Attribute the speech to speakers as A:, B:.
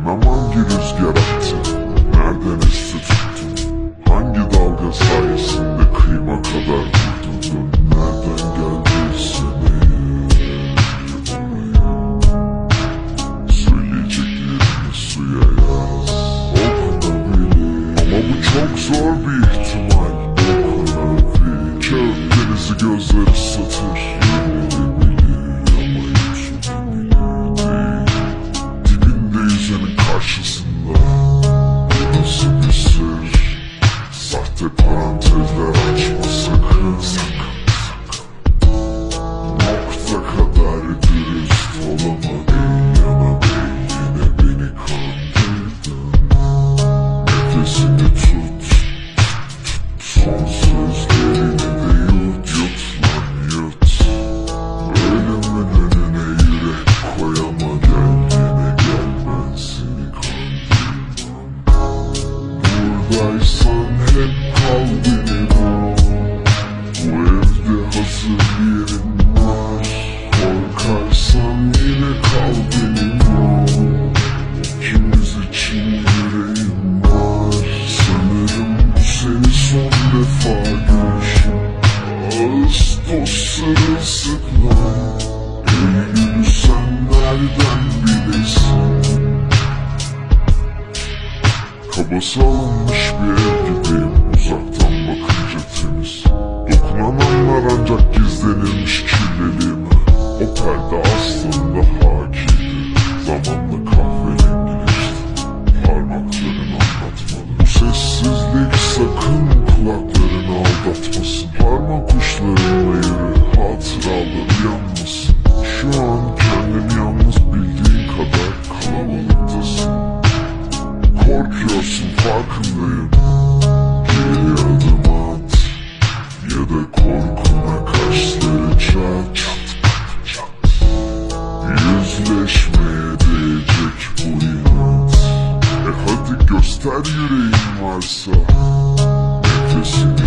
A: Bilmem hangi rüzgar attı, nereden esti tuttun, hangi dalga sayesinde kıyma kadar vurdun, nereden geldiyse söyleyeceklerini suya yaz. Okunabilir ama bu çok zor bir ihtimal. Okunabilir, kağıt denizi gözleri satır. Yenilebilir ama yutulabilir değil. Dibinde yüzenin karşısında bu nasıl bir sır? Sahte parantezler açma sakın. Nokta kadar dürüst olamadın, yana yine beni kandırdın. Nefesini tut, son sözlerini de yut lan yut. Ölümün önüne yürek koyama, gel yine gel, ben seni kandırmam. Buradaysan hep kal beni bul, bu evde hazır yerin var. Korkarsan yine kal benim ol, İkimiz için yüreğim var. Sanırım bu seni son defa görüşüm. Ağustos sırılsıklam, Eylül'ü sen nereden bilesin? Kaba salınmış bir ev gibiyim, uzaktan bakınca temiz. Dokunan anlar ancak gizlenilmiş kirliliğime. O perde aslında hakiydi, zamanla kahverengileşti. Parmakların anlatmalı. Bu sessizlik sakın kulaklarını aldatmasın. Parmak uçlarınla yürü, hatıraları yanmasın. Şu an kendini yalnız bildiğin kadar kalabalıktasın. Korkuyorsun, farkındayım. Geri adım at, ya da korkuna kaşları çat. Yüzleşmeye değecek bu inat. Hadi göster yüreğin varsa. Nefesini